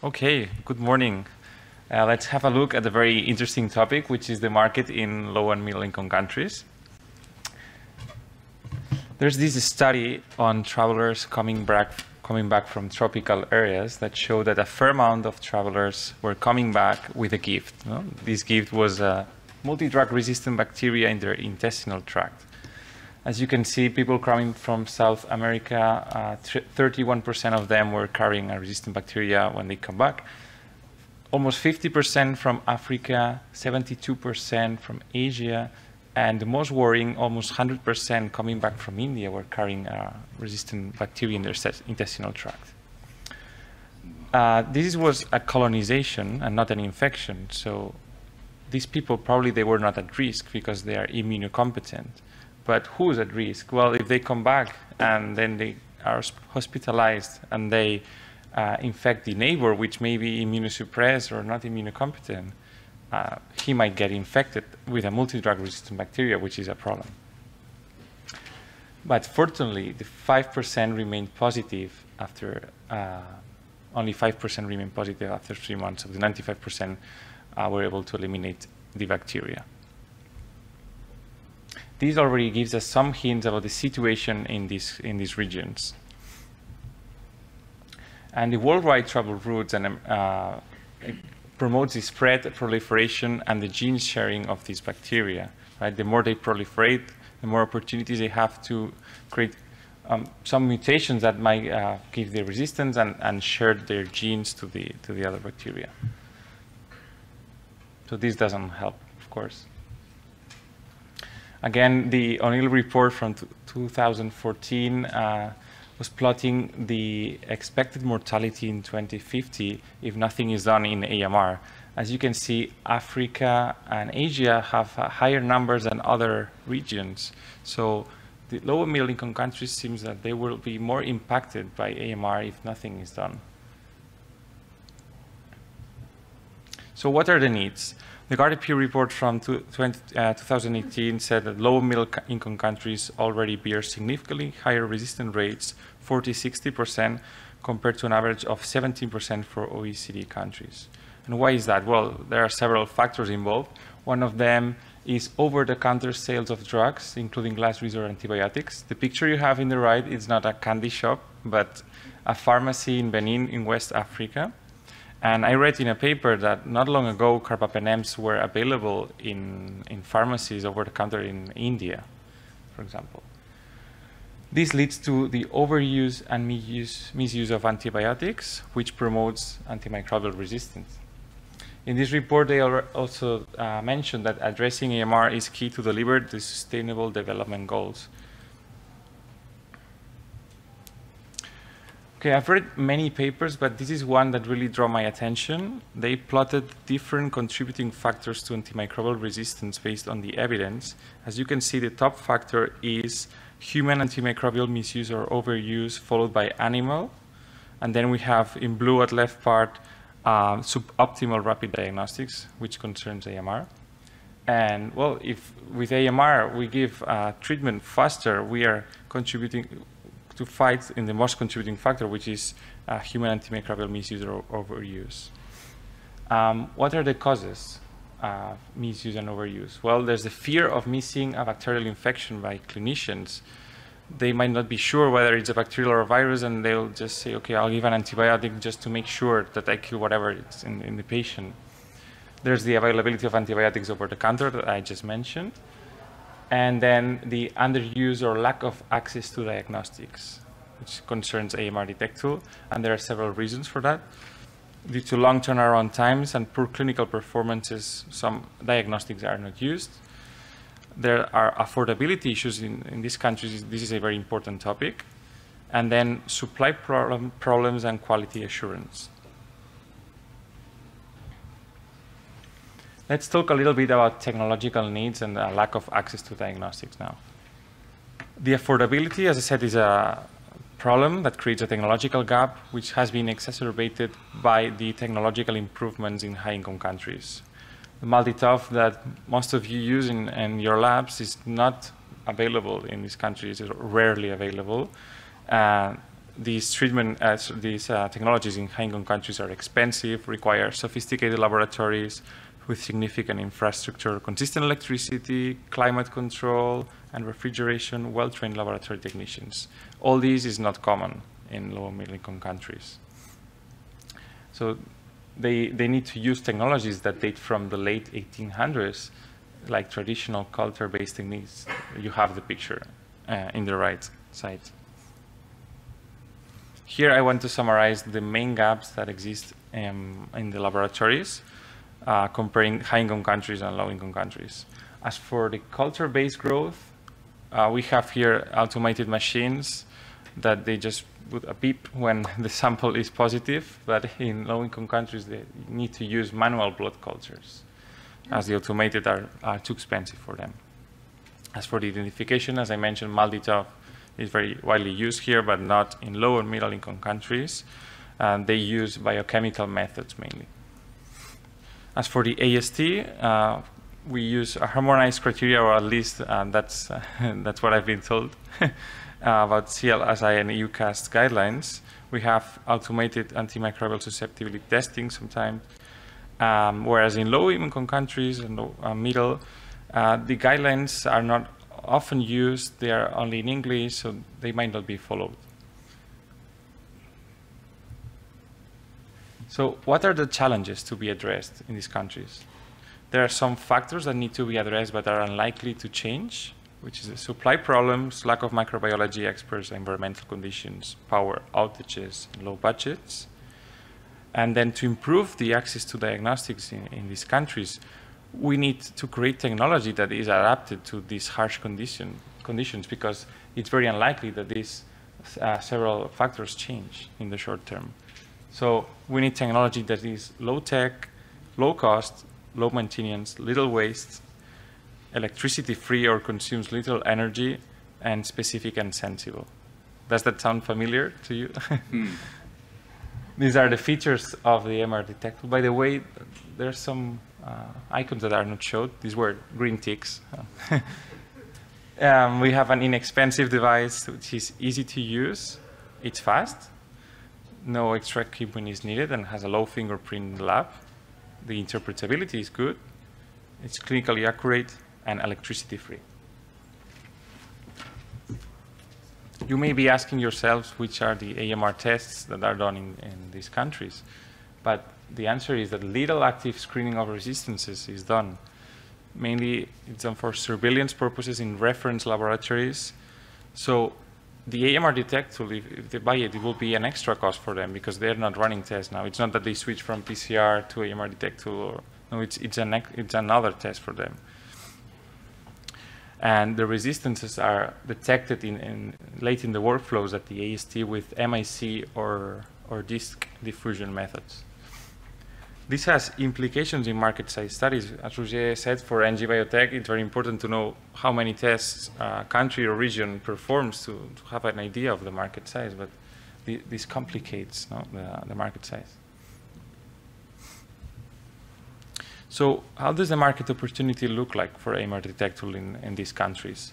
Okay, good morning. Let's have a look at a very interesting topic, which is the market in low and middle income countries. There's this study on travelers coming back from tropical areas that show that a fair amount of travelers were coming back with a gift. This gift was a multi-drug resistant bacteria in their intestinal tract. As you can see, people coming from South America, 31% of them were carrying a resistant bacteria when they come back. Almost 50% from Africa, 72% from Asia, and the most worrying, almost 100% coming back from India were carrying a resistant bacteria in their intestinal tract. This was a colonization and not an infection. So these people probably they were not at risk because they are immunocompetent. But who is at risk? Well, if they come back and then they are hospitalized and they infect the neighbor, which may be immunosuppressed or not immunocompetent, he might get infected with a multi-drug resistant bacteria, which is a problem. But fortunately, the 5% remained positive after, only 5% remained positive after 3 months. Of the 95% were able to eliminate the bacteria. This already gives us some hints about the situation in these regions. And the worldwide travel routes and promotes the spread, proliferation, and the gene sharing of these bacteria. Right? The more they proliferate, the more opportunities they have to create some mutations that might give the resistance and share their genes to the other bacteria. So this doesn't help, of course. Again, the Oriol report from 2014 was plotting the expected mortality in 2050 if nothing is done in AMR. As you can see, Africa and Asia have higher numbers than other regions. So the lower middle income countries seems that they will be more impacted by AMR if nothing is done. So what are the needs? The GARDP report from 2018 said that low and middle income countries already bear significantly higher resistant rates, 40–60%, compared to an average of 17% for OECD countries. And why is that? Well, there are several factors involved. One of them is over-the-counter sales of drugs, including last resort antibiotics. The picture you have in the right is not a candy shop, but a pharmacy in Benin in West Africa. And I read in a paper that not long ago, carbapenems were available in pharmacies over the counter in India, for example. This leads to the overuse and misuse of antibiotics, which promotes antimicrobial resistance. In this report, they also mentioned that addressing AMR is key to deliver the Sustainable Development Goals. Okay, I've read many papers, but this is one that really drew my attention. They plotted different contributing factors to antimicrobial resistance based on the evidence. As you can see, the top factor is human antimicrobial misuse or overuse, followed by animal. And then we have, in blue at left part, suboptimal rapid diagnostics, which concerns AMR. And well, if with AMR we give treatment faster, we are contributing to fight in the most contributing factor, which is human antimicrobial misuse or overuse. What are the causes of misuse and overuse? Well, there's the fear of missing a bacterial infection by clinicians. They might not be sure whether it's a bacterial or a virus, and they'll just say, okay, I'll give an antibiotic just to make sure that I kill whatever is in the patient. There's the availability of antibiotics over the counter that I just mentioned. And then the underuse or lack of access to diagnostics, which concerns AMR detect tool. And there are several reasons for that. Due to long turnaround times and poor clinical performances, some diagnostics are not used. There are affordability issues in these countries. This is a very important topic. And then supply problems and quality assurance. Let's talk a little bit about technological needs and the lack of access to diagnostics now. The affordability, as I said, is a problem that creates a technological gap, which has been exacerbated by the technological improvements in high-income countries. The multi-TOF that most of you use in your labs is not available in these countries, it's rarely available. these technologies in high-income countries are expensive, require sophisticated laboratories with significant infrastructure, consistent electricity, climate control, and refrigeration, well-trained laboratory technicians. All these is not common in low and middle-income countries. So they need to use technologies that date from the late 1800s, like traditional culture-based techniques. You have the picture in the right side. Here I want to summarize the main gaps that exist in the laboratories, comparing high-income countries and low-income countries. As for the culture-based growth, we have here automated machines that they just put a beep when the sample is positive, but in low-income countries they need to use manual blood cultures, as the automated are too expensive for them. As for the identification, as I mentioned, MALDI-TOF is very widely used here, but not in low and middle-income countries. They use biochemical methods mainly. As for the AST, we use a harmonized criteria, or at least that's what I've been told, about CLSI and EUCAST guidelines. We have automated antimicrobial susceptibility testing sometimes, whereas in low-income countries and middle, the guidelines are not often used. They are only in English, so they might not be followed. So what are the challenges to be addressed in these countries? There are some factors that need to be addressed but are unlikely to change, which is the supply problems, lack of microbiology experts, environmental conditions, power outages, and low budgets. And then to improve the access to diagnostics in these countries, we need to create technology that is adapted to these harsh conditions, because it's very unlikely that these several factors change in the short term. So we need technology that is low tech, low cost, low maintenance, little waste, electricity free or consumes little energy, and specific and sensible. Does that sound familiar to you? These are the features of the AMR detector. By the way, there are some icons that are not showed. These were green ticks. We have an inexpensive device which is easy to use. It's fast. No extra equipment is needed and has a low fingerprint in the lab. The interpretability is good. It's clinically accurate and electricity free. You may be asking yourselves which are the AMR tests that are done in these countries. But the answer is that little active screening of resistances is done. Mainly, it's done for surveillance purposes in reference laboratories. So the AMR detector, if they buy it, it will be an extra cost for them because they're not running tests now. It's not that they switch from PCR to AMR detector. No, it's another test for them. And the resistances are detected late in the workflows at the AST with MIC or disk diffusion methods. This has implications in market size studies. As Roger said, for NG Biotech, it's very important to know how many tests a country or region performs to have an idea of the market size, but this complicates the market size. So how does the market opportunity look like for AMR detector in these countries?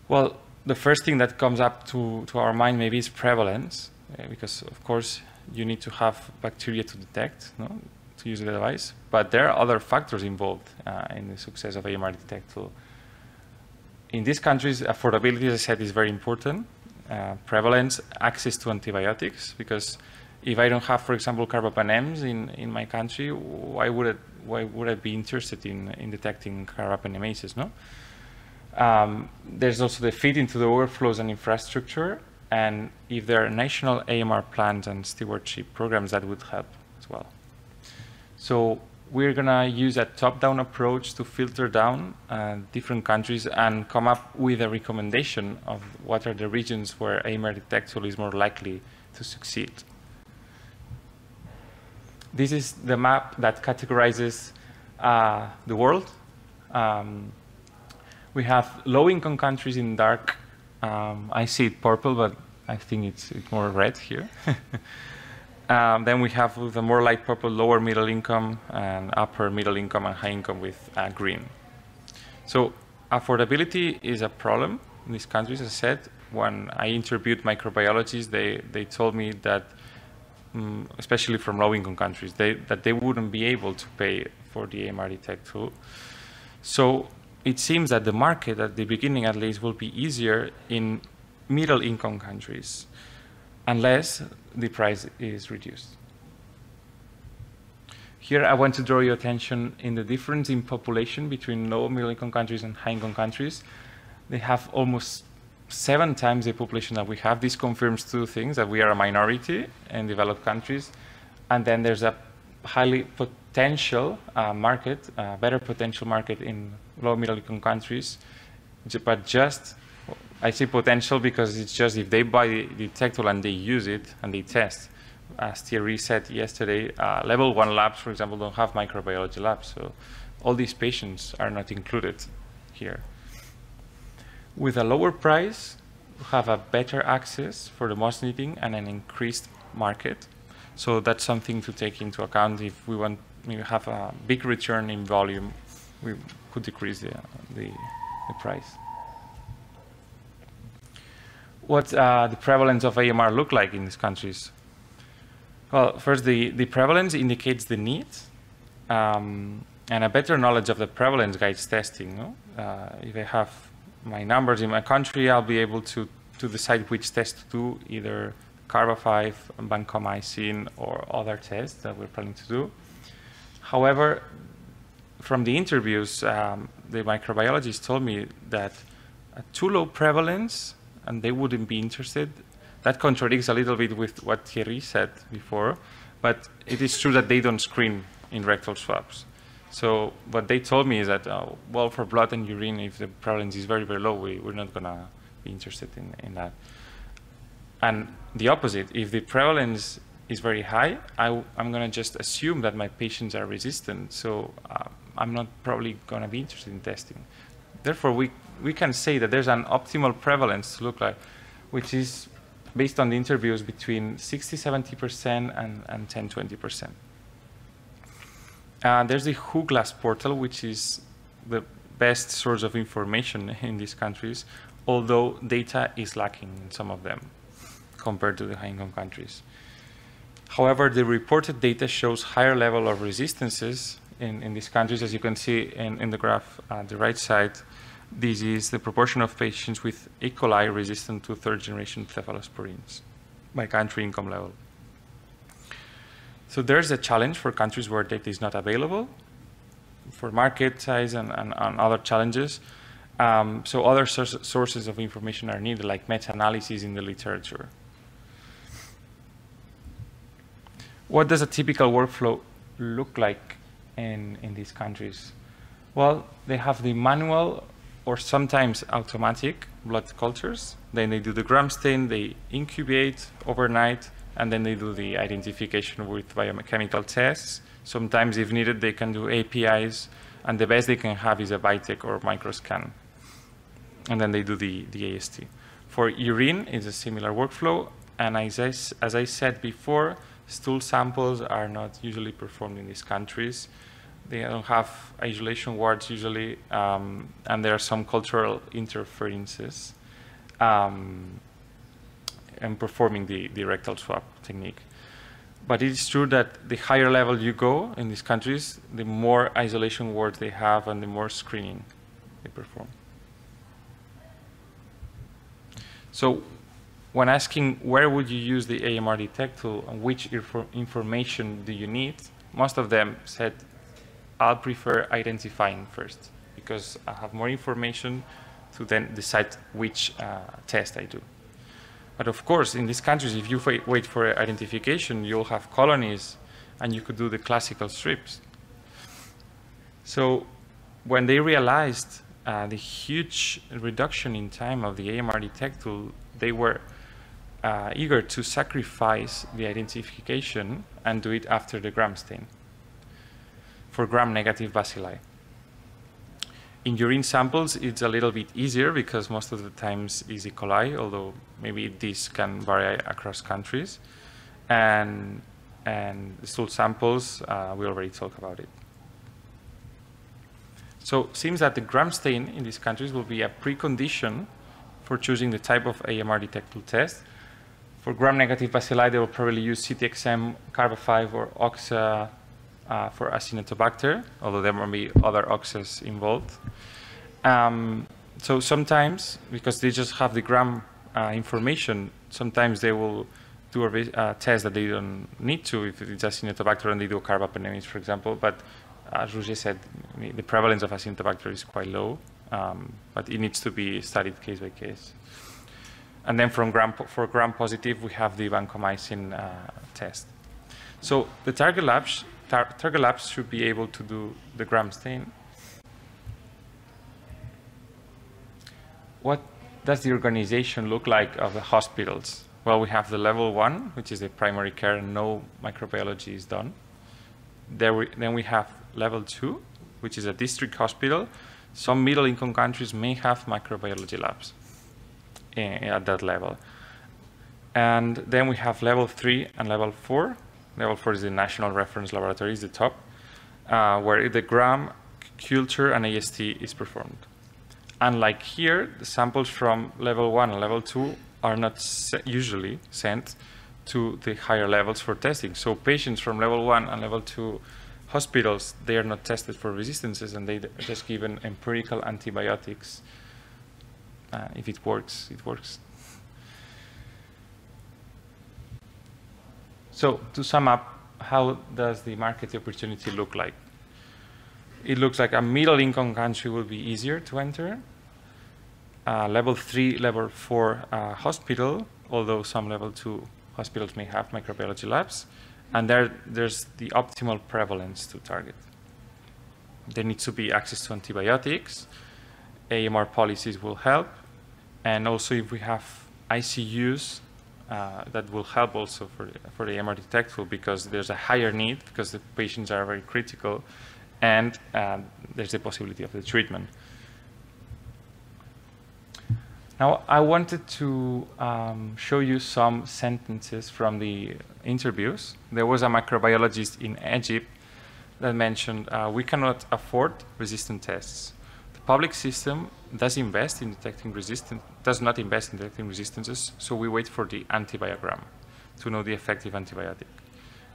Well, the first thing that comes up to our mind maybe is prevalence, because of course you need to have bacteria to detect, to use the device. But there are other factors involved in the success of AMR detector. In these countries, affordability, as I said, is very important. Prevalence, access to antibiotics, because if I don't have, for example, carbapenems in my country, why would I be interested in detecting carbapenemases, no? There's also the fit into the workflows and infrastructure, and if there are national AMR plans and stewardship programs, that would help as well. So we're going to use a top-down approach to filter down different countries and come up with a recommendation of what are the regions where AMR detector is more likely to succeed. This is the map that categorizes the world. We have low-income countries in dark. I see it purple, but I think it's more red here. Then we have with a more light purple, lower middle income, and upper middle income and high income with green. So affordability is a problem in these countries, as I said. when I interviewed microbiologists, they told me that, especially from low-income countries, that they wouldn't be able to pay for the AMR Detect tool. So it seems that the market, at the beginning at least, will be easier in middle-income countries, unless the price is reduced. Here I want to draw your attention in the difference in population between low middle-income countries and high-income countries. They have almost 7 times the population that we have. This confirms 2 things: that we are a minority in developed countries, and then there's a highly potential market, better potential market in low middle-income countries. But just, I say potential because it's just if they buy the Detect tool and they use it and they test. As Thierry said yesterday, level 1 labs, for example, don't have microbiology labs, so all these patients are not included here. With a lower price, you have a better access for the most needing and an increased market. So that's something to take into account. If we want to have a big return in volume, we could decrease the price. What the prevalence of AMR look like in these countries? Well, first, the prevalence indicates the need, and a better knowledge of the prevalence guides testing. No? If I have my numbers in my country, I'll be able to decide which test to do, either Carbon-5, vancomycin, or other tests that we're planning to do. However, from the interviews, the microbiologists told me that a too low prevalence, and they wouldn't be interested. That contradicts a little bit with what Thierry said before, but it is true that they don't screen in rectal swabs. So what they told me is that, well, for blood and urine, if the prevalence is very, very low, we're not going to be interested in that. And the opposite, if the prevalence is very high, I'm going to just assume that my patients are resistant, so I'm not probably going to be interested in testing. Therefore, we can say that there's an optimal prevalence to look like, which is based on the interviews between 60–70% and 10–20%. There's the WHOGLAS portal, which is the best source of information in these countries, although data is lacking in some of them compared to the high-income countries. However, the reported data shows higher level of resistances in these countries. As you can see in the graph at the right side, this is the proportion of patients with E. coli resistant to 3rd-generation cephalosporins by country income level. So there's a challenge for countries where data is not available, for market size and other challenges. So other sources of information are needed, like meta-analysis in the literature. What does a typical workflow look like in these countries? Well, they have the manual or sometimes automatic blood cultures. Then they do the gram stain, they incubate overnight, and then they do the identification with biochemical tests. Sometimes, if needed, they can do APIs, and the best they can have is a BITEC or microscan. And then they do the AST. For urine, it's a similar workflow, and as I said before, stool samples are not usually performed in these countries. They don't have isolation wards usually, and there are some cultural interferences in performing the rectal swab technique. But it is true that the higher level you go in these countries, the more isolation wards they have and the more screening they perform. So when asking where would you use the AMR Detect tool and which information do you need, most of them said, I'll prefer identifying first because I have more information to then decide which test I do. But of course, in these countries, if you wait for identification, you'll have colonies and you could do the classical strips. So when they realized the huge reduction in time of the AMR Detect tool, they were eager to sacrifice the identification and do it after the gram stain for gram-negative bacilli. In urine samples, it's a little bit easier because most of the times is E. coli, although maybe this can vary across countries. And stool samples, we already talked about it. So it seems that the gram stain in these countries will be a precondition for choosing the type of AMR detectable test. For gram-negative bacilli, they will probably use CTXM, Carba5, or OXA for Acinetobacter, although there might be other OXAs involved. So sometimes, because they just have the gram information, sometimes they will do a test that they don't need to if it's Acinetobacter and they do carbapenems, for example. But as Roger said, the prevalence of Acinetobacter is quite low, but it needs to be studied case by case. And then for gram-positive, we have the vancomycin test. So the target labs should be able to do the gram stain. What does the organization look like of the hospitals? Well, we have the level 1, which is the primary care, and no microbiology is done. Then we have level 2, which is a district hospital. Some middle-income countries may have microbiology labs at that level. And then we have level 3 and level 4. Level 4 is the National Reference Laboratory, is the top, where the gram, culture, and AST is performed. Unlike here, the samples from level 1 and level 2 are not usually sent to the higher levels for testing. So patients from level 1 and level 2 hospitals, they are not tested for resistances, and they are just given empirical antibiotics. If it works, it works. So to sum up, how does the market opportunity look like? It looks like a middle-income country will be easier to enter. Level 3, level 4 hospital, although some level 2 hospitals may have microbiology labs. And there's the optimal prevalence to target. There needs to be access to antibiotics. AMR policies will help. And also if we have ICUs, that will help also for the AMR detectable, because there's a higher need, because the patients are very critical, and there's the possibility of the treatment. Now, I wanted to show you some sentences from the interviews. There was a microbiologist in Egypt that mentioned, we cannot afford resistant tests. The public system does not invest in detecting resistances, so we wait for the antibiogram to know the effective antibiotic.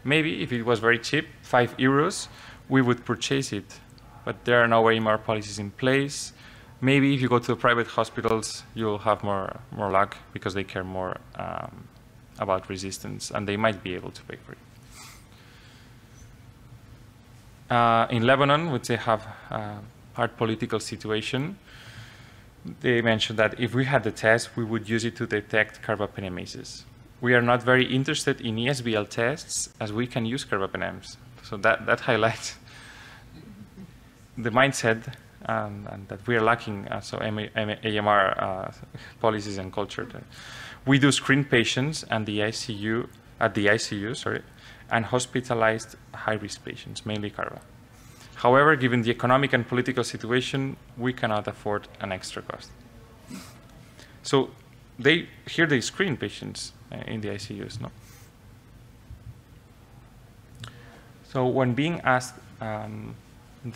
Maybe if it was very cheap, €5, we would purchase it, but there are no AMR policies in place. Maybe if you go to the private hospitals, you'll have more luck, because they care more about resistance, and they might be able to pay for it. In Lebanon, which they have a hard political situation, they mentioned that if we had the test, we would use it to detect carbapenemases. We are not very interested in ESBL tests, as we can use carbapenems. So that highlights the mindset and that we are lacking AMR policies and culture. We do screen patients and the ICU, and hospitalized high-risk patients, mainly carba. However, given the economic and political situation, we cannot afford an extra cost. So here they screen patients in the ICUs, no? So when being asked the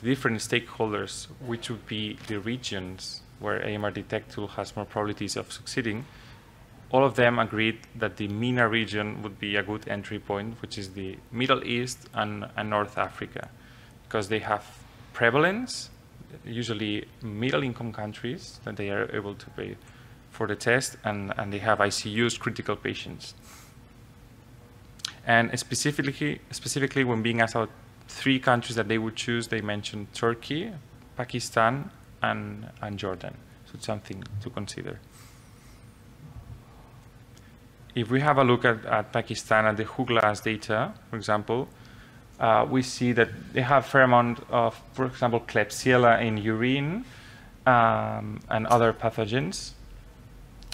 different stakeholders which would be the regions where AMR Detect tool has more probabilities of succeeding, all of them agreed that the MENA region would be a good entry point, which is the Middle East and North Africa, because they have prevalence, usually middle-income countries, that they are able to pay for the test, and they have ICUs, critical patients. And specifically when being asked about 3 countries that they would choose, they mentioned Turkey, Pakistan, and Jordan. So it's something to consider. If we have a look at Pakistan and the WHO data, for example, we see that they have a fair amount of, for example, Klebsiella in urine and other pathogens.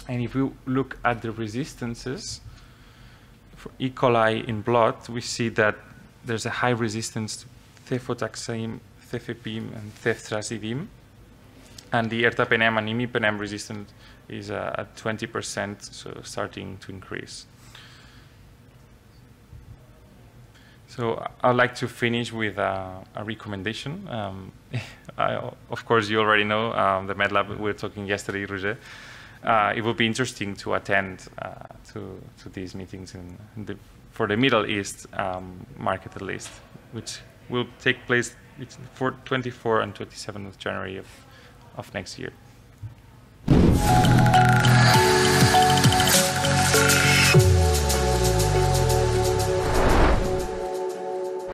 And if we look at the resistances for E. coli in blood, we see that there's a high resistance to cefotaxime, cefepime, and ceftazidime. And the ertapenem and imipenem resistance is at 20%, so starting to increase. So I'd like to finish with a recommendation. Of course, you already know the MedLab we were talking yesterday, Roger. it will be interesting to attend to these meetings for the Middle East market, at least, which will take place for 24 and 27th of January of next year.